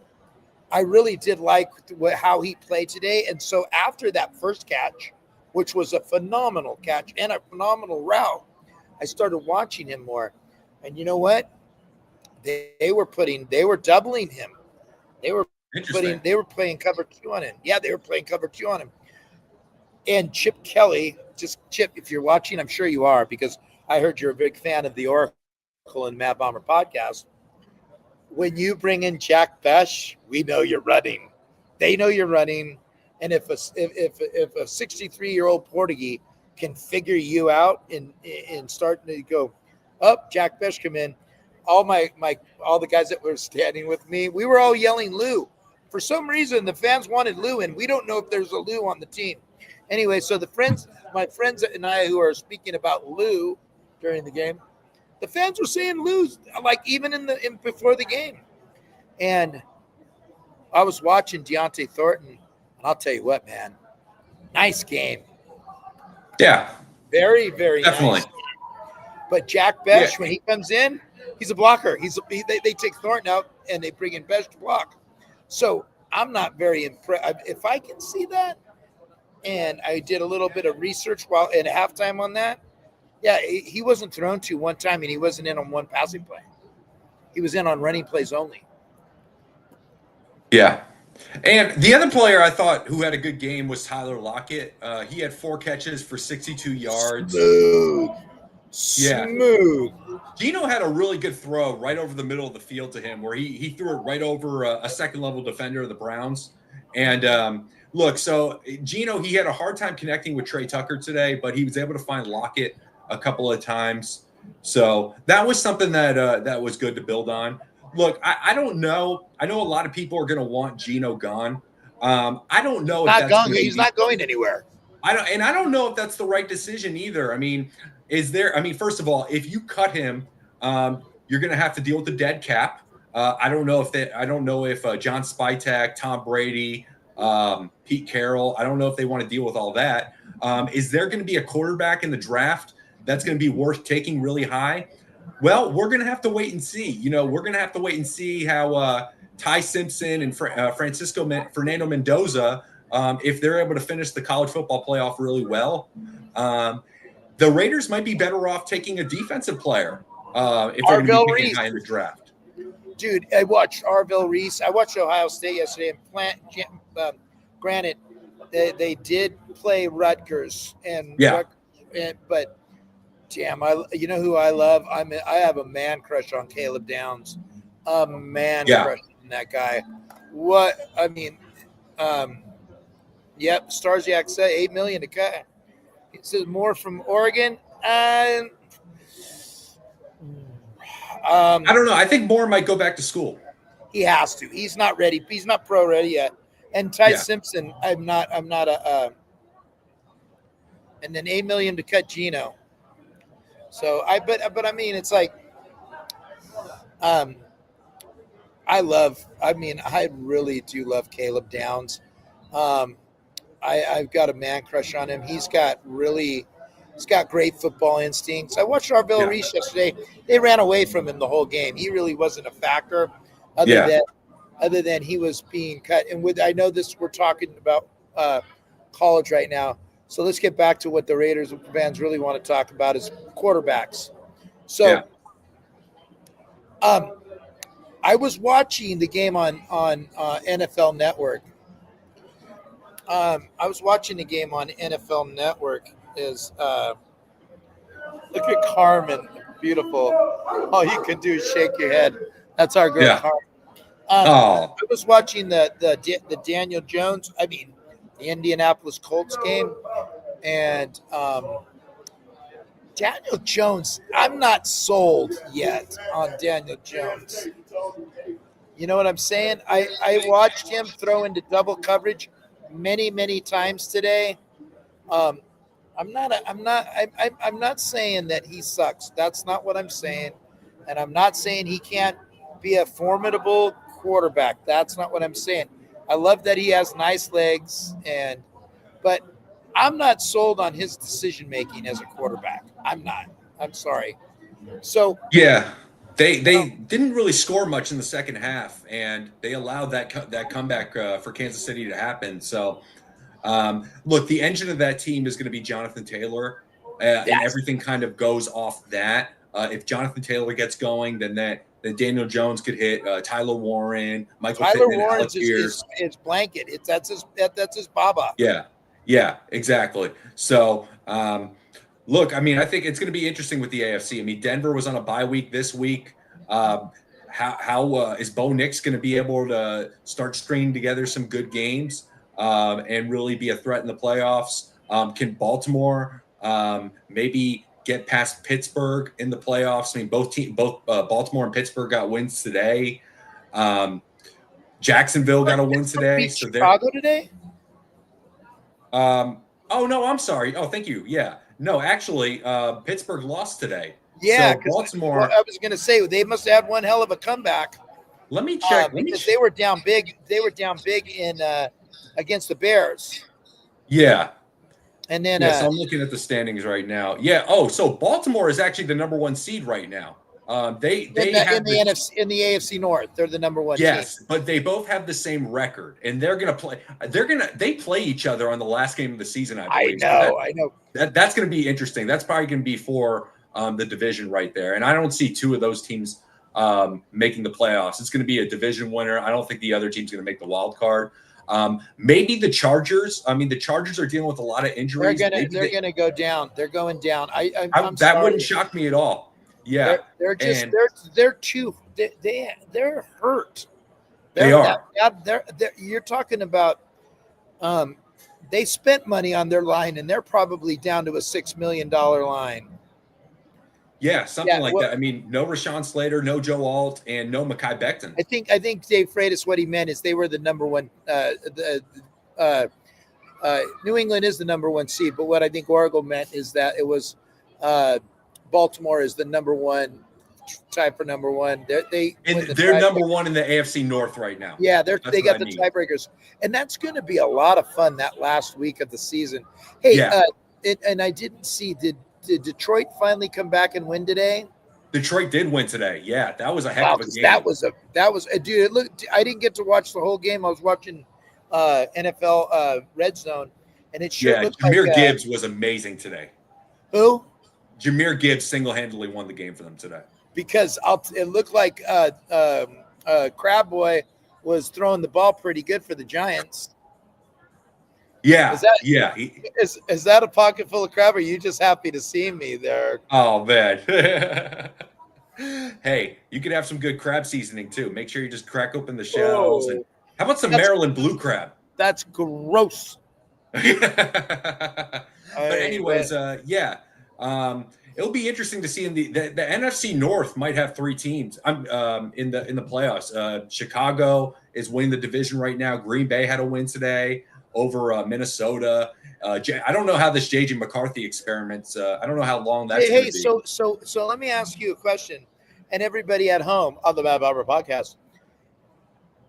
I really did like how he played today. And so after that first catch, which was a phenomenal catch and a phenomenal route, I started watching him more. And you know what? They were doubling him. They were playing cover 2 on him. Yeah, they were playing cover 2 on him. And Chip Kelly, Chip, if you're watching, I'm sure you are, because I heard you're a big fan of the Oracle and Mad Bomber podcast. When you bring in Jack Bech, we know you're running. They know you're running. And if a 63-year-old Portuguese can figure you out and start to go up, Jack Bech come in. All the guys that were standing with me, we were all yelling Lou. For some reason, the fans wanted Lou, and we don't know if there's a Lou on the team. Anyway, so my friends and I who are speaking about Lou during the game, the fans were saying Lou, like even before the game. And I was watching Deontay Thornton, and I'll tell you what, man, nice game. Yeah, very, very definitely. Nice. But Jack Bech, when he comes in, he's a blocker. They take Thornton out and they bring in Bech to block. So I'm not very impressed. If I can see that, and I did a little bit of research while at halftime on that, yeah, he wasn't thrown to one time, and he wasn't in on one passing play. He was in on running plays only. Yeah. And the other player I thought who had a good game was Tyler Lockett. He had 4 catches for 62 yards. Smooth. Geno had a really good throw right over the middle of the field to him where he threw it right over a second-level defender of the Browns. And look, so Geno, he had a hard time connecting with Trey Tucker today, but he was able to find Lockett a couple of times. So that was something that was good to build on. Look, I don't know. I know a lot of people are going to want Geno gone. I don't know. He's not going anywhere. I don't know if that's the right decision either. I mean, first of all, if you cut him, you're going to have to deal with the dead cap. I don't know if John Spytek, Tom Brady, Pete Carroll, I don't know if they want to deal with all that. Is there going to be a quarterback in the draft that's going to be worth taking really high? Well, we're going to have to wait and see. We're going to have to wait and see how Ty Simpson and Fernando Mendoza, if they're able to finish the college football playoff really well. The Raiders might be better off taking a defensive player if they're going to be picking high in the draft. Dude, I watched Arvell Reese. I watched Ohio State yesterday. And granted, they did play Rutgers, but damn, you know who I love? I have a man crush on Caleb Downs. A man crush on that guy. What I mean, yep. Starsiak said $8 million to cut. It says more from Oregon. I don't know. I think Moore might go back to school. He has to. He's not ready. He's not pro ready yet. And Ty Simpson, I'm not and then $8 million to cut Geno. So but I mean, it's like, I really do love Caleb Downs. I've got a man crush on him. He's got great football instincts. I watched Arvell Reese yesterday. They ran away from him the whole game. He really wasn't a factor other than he was being cut. And I know we're talking about college right now. So let's get back to what the Raiders fans really want to talk about is quarterbacks. So I was watching the game on NFL Network. I was watching the game on NFL Network. Look at Carmen, beautiful. All you can do is shake your head. That's our girl, Carmen. I was watching the Daniel Jones. The Indianapolis Colts game, and Daniel Jones. I'm not sold yet on Daniel Jones. You know what I'm saying? I watched him throw into double coverage many times today. I'm not saying that he sucks. That's not what I'm saying. And I'm not saying he can't be a formidable quarterback. That's not what I'm saying. I love that he has nice legs, but I'm not sold on his decision making as a quarterback. I'm not. I'm sorry. So they didn't really score much in the second half, and they allowed that comeback for Kansas City to happen. So. Look, the engine of that team is going to be Jonathan Taylor, and everything kind of goes off that. If Jonathan Taylor gets going, then Daniel Jones could hit Tyler Warren, Michael Pittman, Warren is blanket. That's his baba. Yeah, exactly. So, look, I think it's going to be interesting with the AFC. Denver was on a bye week this week. How is Bo Nix going to be able to start stringing together some good games? And really be a threat in the playoffs? Can Baltimore maybe get past Pittsburgh in the playoffs? Both Baltimore and Pittsburgh got wins today. Jacksonville got a win today. So Chicago today? Oh no, I'm sorry. Oh, thank you. Yeah, no, actually, Pittsburgh lost today. Yeah, so Baltimore. I was going to say they must have had one hell of a comeback. Let me check. Because they were down big. They were down big in. Against the Bears. Yeah. And then so I'm looking at the standings right now. Yeah. Oh, so Baltimore is actually the number 1 seed right now. They in the AFC North, they're the number 1 team. Team. But they both have the same record, and they play each other on the last game of the season, I believe. I know. That's going to be interesting. That's probably going to be for the division right there. And I don't see two of those teams making the playoffs. It's going to be a division winner. I don't think the other team's going to make the wild card. Maybe the Chargers. The Chargers are dealing with a lot of injuries. They're going to go down. They're going down. I'm that sorry. wouldn't shock me at all. Yeah, they're just they're hurt. They are. You're talking about. They spent money on their line, and they're probably down to a $6 million line. Yeah, something like that. No Rashawn Slater, no Joe Alt, and no Mekhi Becton. I think Dave Freitas, what he meant is they were the number 1 New England is the number 1 seed, but what I think Oracle meant is that it was Baltimore is the number 1, tied for number 1. They're number 1 in the AFC North right now. Yeah, they got the tiebreakers, and that's going to be a lot of fun that last week of the season. Hey, and I didn't see did Detroit finally come back and win today? Detroit did win today. Yeah, that was a heck of a game. That was dude. It looked. I didn't get to watch the whole game. I was watching NFL Red Zone, and it sure looked Jahmyr like Gibbs was amazing today. Who? Jahmyr Gibbs single-handedly won the game for them today. Because it looked like Crab Boy was throwing the ball pretty good for the Giants. Yeah, Is that a pocket full of crab? Or are you just happy to see me there? Oh man. Hey, you could have some good crab seasoning too. Make sure you just crack open the shells. And how about some Maryland blue crab? That's gross. But anyways, it'll be interesting to see in the NFC North might have 3 teams. In the playoffs. Chicago is winning the division right now. Green Bay had a win today over Minnesota. I don't know how this JJ McCarthy experiments. I don't know how long that's going to be. So let me ask you a question, and everybody at home on the Bad Barber podcast.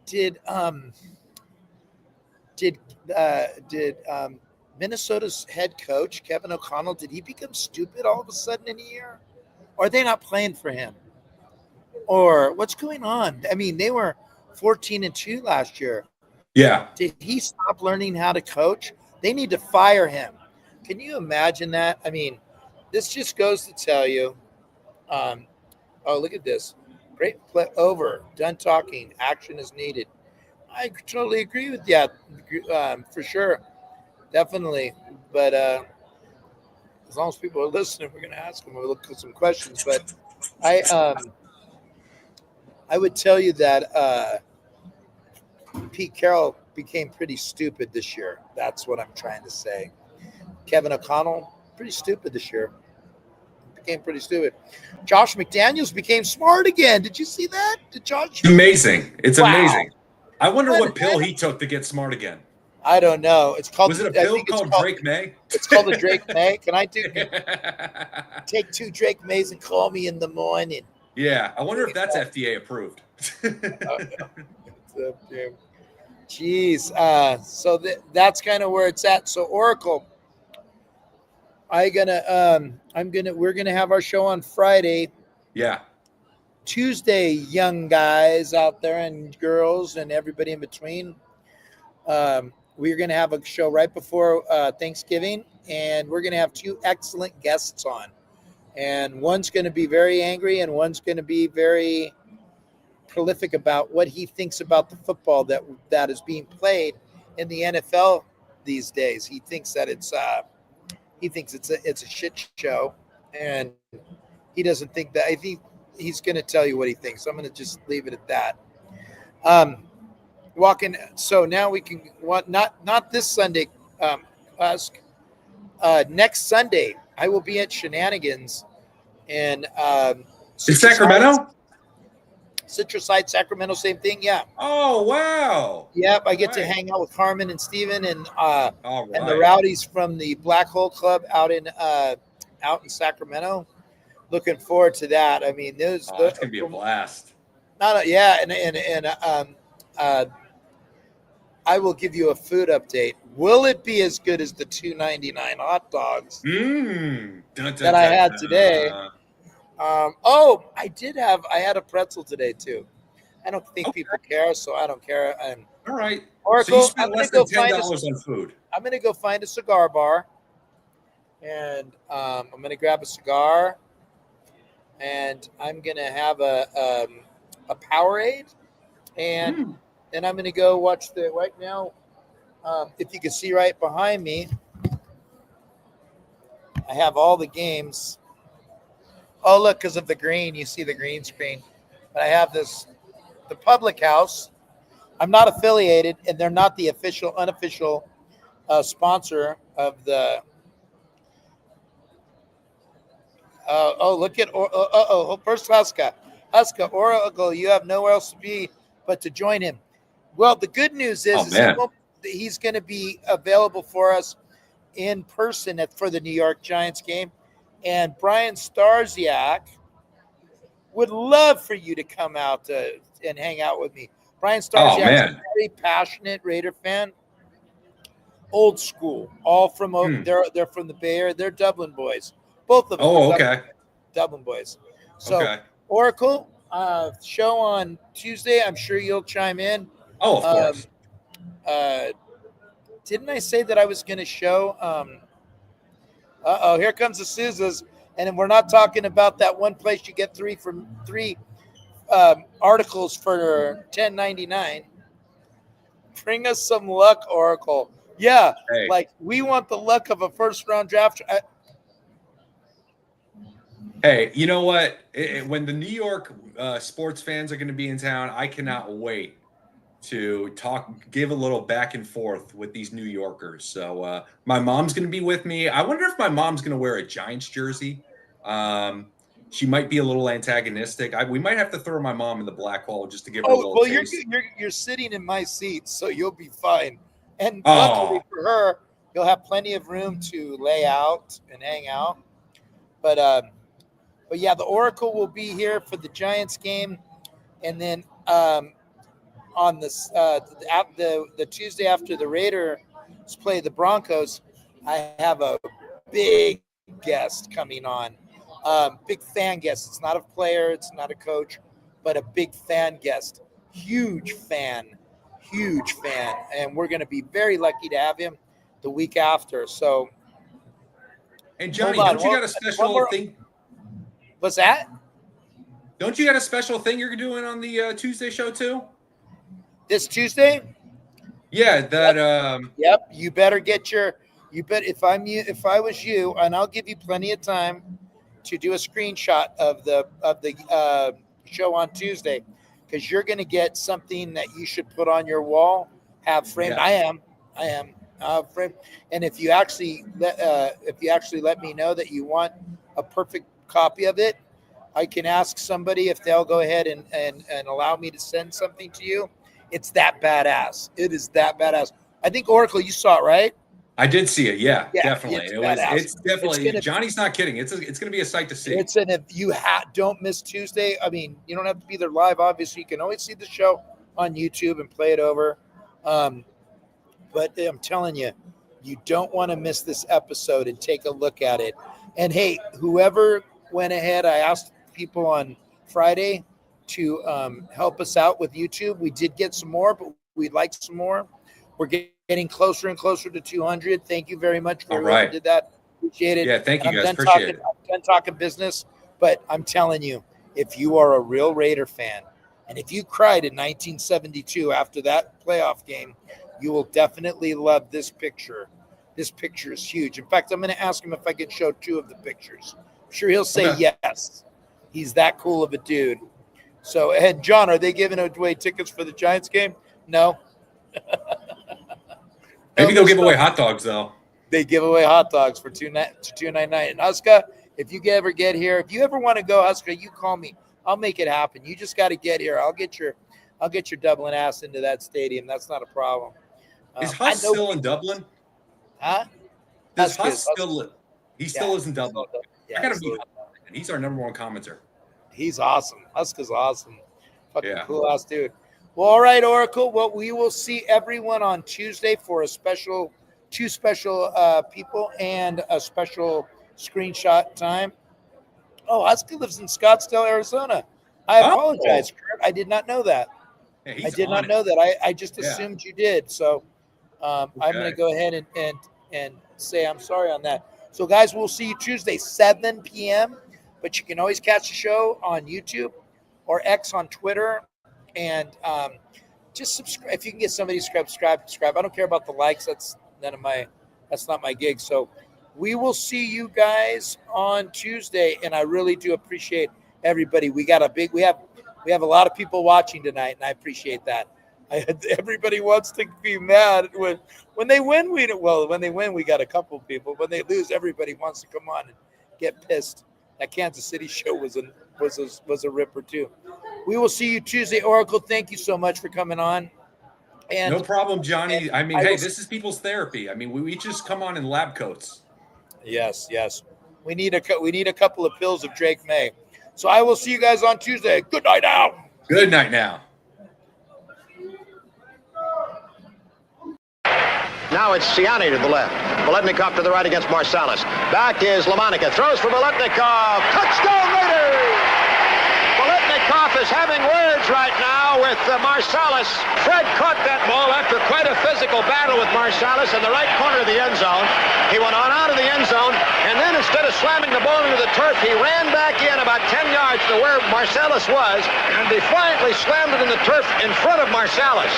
Did Minnesota's head coach Kevin O'Connell, did he become stupid all of a sudden in a year? Or are they not playing for him? Or what's going on? I mean, they were 14-2 last year. Yeah. Did he stop learning how to coach? They need to fire him. Can you imagine that? I mean, this just goes to tell you. Look at this. Great play over. Done talking. Action is needed. I totally agree with that. For sure. Definitely. But as long as people are listening, we're going to ask them. We'll look at some questions. But I would tell you that Pete Carroll became pretty stupid this year. That's what I'm trying to say. Kevin O'Connell, pretty stupid this year. Became pretty stupid. Josh McDaniels became smart again. Did you see that? Amazing. It's amazing. I wonder what pill he took to get smart again. I don't know. It's called. Was it a pill called Drake May? It's called the Drake May. Can I take 2 Drake Mays and call me in the morning? Yeah, I wonder if that's FDA approved. Jeez. So that's kind of where it's at. So Oracle, we're gonna have our show on Friday. Yeah. Tuesday, young guys out there and girls and everybody in between. We're gonna have a show right before Thanksgiving, and we're gonna have 2 excellent guests on. And one's gonna be very angry, and one's gonna be very prolific about what he thinks about the football that is being played in the NFL these days. He thinks that it's a shit show, and he doesn't think that. I think he's going to tell you what he thinks. I'm going to just leave it at that. So now we can not this Sunday. Next Sunday I will be at Shenanigans in Sacramento. Citrus Heights, Sacramento, same thing. Yeah. Oh, wow. Yep. I get to hang out with Carmen and Steven and and the rowdies from the Black Hole Club out in Sacramento. Looking forward to that. I mean, that's gonna be a blast. I will give you a food update. Will it be as good as the $2.99 hot dogs that I had today? I had a pretzel today too. I don't think people care, so I don't care. All right. Oracle, so you spent less than $10 on food. I'm going to go find a cigar bar, and I'm going to grab a cigar, and I'm going to have a Powerade, and then I'm going to go watch right now. If you can see right behind me, I have all the games. Oh, look, because of the green, you see the green screen. But I have the Public House. I'm not affiliated, and they're not the unofficial sponsor of the. Look at first Huska Oracle. You have nowhere else to be but to join him. Well, the good news is, he's going to be available for us in person for the New York Giants game. And Brian Starsiak would love for you to come out and hang out with me. Brian Starsiak is a very passionate Raider fan, old school, all from they're from the Bay Area. They're Dublin boys, both of them. Oh, okay. Dublin boys. So Oracle show on Tuesday. I'm sure you'll chime in. Oh, of course. Didn't I say that I was going to show? Here comes the Sousa's. And we're not talking about that one place you get three articles for $10.99. Bring us some luck, Oracle. Yeah, like we want the luck of a first-round draft. Hey, you know what? When the New York sports fans are going to be in town, I cannot wait to give a little back and forth with these New Yorkers. So my mom's going to be with me. I wonder if my mom's going to wear a Giants jersey. She might be a little antagonistic. We might have to throw my mom in the black hole just to give her a little taste. You're sitting in my seat, so you'll be fine. And luckily for her, you'll have plenty of room to lay out and hang out. But yeah, the Oracle will be here for the Giants game, and then on the Tuesday after the Raiders play the Broncos, I have a big guest coming on. Big fan guest. It's not a player, it's not a coach, but a big fan guest. Huge fan. And we're going to be very lucky to have him the week after. So, and Johnny, don't you got a special thing? What's that? Don't you got a special thing you're doing on the Tuesday show too? This Tuesday? Yeah, that. Yep. You better get your. You bet if I was you, and I'll give you plenty of time to do a screenshot of the show on Tuesday, because you're going to get something that you should put on your wall, have framed. Yeah. I am framed. And if you actually let me know that you want a perfect copy of it, I can ask somebody if they'll go ahead and allow me to send something to you. It's that badass. It is that badass. I think Oracle, you saw it, right? I did see it. Yeah, definitely. It's definitely. Johnny's not kidding. It's going to be a sight to see. If you don't miss Tuesday, I mean, you don't have to be there live. Obviously, you can always see the show on YouTube and play it over. But I'm telling you, you don't want to miss this episode and take a look at it. And hey, whoever went ahead, I asked people on Friday to help us out with YouTube. We did get some more, but we'd like some more. We're getting closer and closer to 200. Thank you very much for whoever did that. Appreciate it. Yeah, thank you guys. Appreciate it. I'm done talking business, but I'm telling you, if you are a real Raider fan, and if you cried in 1972 after that playoff game, you will definitely love this picture. This picture is huge. In fact, I'm going to ask him if I can show two of the pictures. I'm sure he'll say yes. He's that cool of a dude. So, and John, are they giving away tickets for the Giants game? No. Maybe they'll give away hot dogs, though. They give away hot dogs for $2.99. And Huska, if you ever get here, if you ever want to go, Huska, you call me. I'll make it happen. You just got to get here. I'll get your Dublin ass into that stadium. That's not a problem. Is Huss still in Dublin? Huh? Does Huss still? He still is in Dublin. Yeah, I gotta be. He's our number one commenter. He's awesome. Huska's awesome. Fucking cool ass dude. Well, all right, Oracle. Well, we will see everyone on Tuesday for two special people and a special screenshot time. Oh, Huska lives in Scottsdale, Arizona. I apologize, Kurt. I did not know that. Yeah, I did not know that. I just assumed you did. So I'm going to go ahead and say I'm sorry on that. So, guys, we'll see you Tuesday, 7 p.m. But you can always catch the show on YouTube or X on Twitter. And just subscribe. If you can get somebody to subscribe. I don't care about the likes. That's not my gig. So we will see you guys on Tuesday. And I really do appreciate everybody. We have a lot of people watching tonight, and I appreciate that. Everybody wants to be mad when they win. When they win, we got a couple of people. When they lose, everybody wants to come on and get pissed. That Kansas City show was a ripper too. We will see you Tuesday, Oracle. Thank you so much for coming on. And no problem, Johnny. I mean, I hey, will- this is people's therapy. I mean, we just come on in lab coats. Yes, yes. We need a couple of pills of Drake May. So I will see you guys on Tuesday. Good night now. Good night now. Now it's Ciani to the left. Biletnikoff to the right against Marsalis. Back is Lamonica. Throws for Biletnikoff. Touchdown Raiders! Biletnikoff is having words right now with Marsalis. Fred caught that ball after quite a physical battle with Marsalis in the right corner of the end zone. He went on out of the end zone, and then instead of slamming the ball into the turf, he ran back in about 10 yards to where Marsalis was and defiantly slammed it in the turf in front of Marsalis.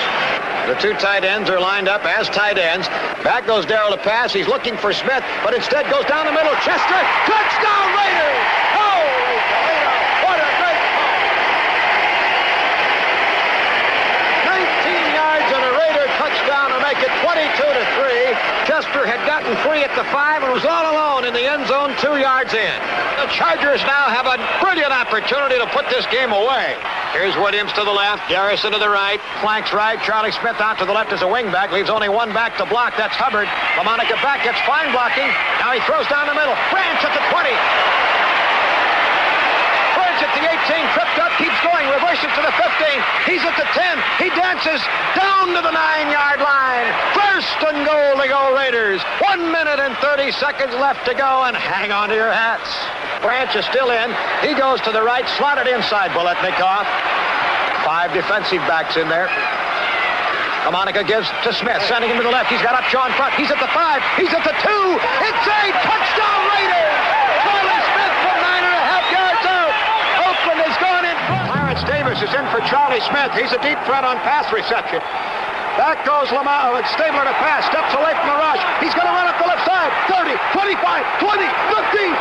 The two tight ends are lined up as tight ends. Back goes Darrell to pass. He's looking for Smith, but instead goes down the middle. Chester, touchdown Raiders! Holy Toledo! What a great call! 19 yards and a Raider touchdown to make it 22-3. Chester had gotten free at the 5 and was all alone in the end zone 2 yards in. The Chargers now have a brilliant opportunity to put this game away. Here's Williams to the left, Garrison to the right, flanks right, Charlie Smith out to the left as a wingback, leaves only one back to block, that's Hubbard. Lamonica back, gets fine blocking, now he throws down the middle, Branch at the 20. Branch at the 18, tripped up, keeps going, reverses to the 15, he's at the 10, he dances down to the 9-yard line. First and goal to go Raiders. 1 minute and 30 seconds left to go, and hang on to your hats. Branch is still in. He goes to the right, slotted inside Biletnikoff. 5 defensive backs in there. Lamonica gives to Smith, sending him to the left. He's got Upshaw in front. He's at the 5. He's at the 2. It's a touchdown Raiders! Charlie Smith from 9.5 yards out. Oakland has gone in front. Clarence Davis is in for Charlie Smith. He's a deep threat on pass reception. Back goes Stabler to pass. Steps away from the rush. He's going to run up the left side. 30, 25, 20, 15.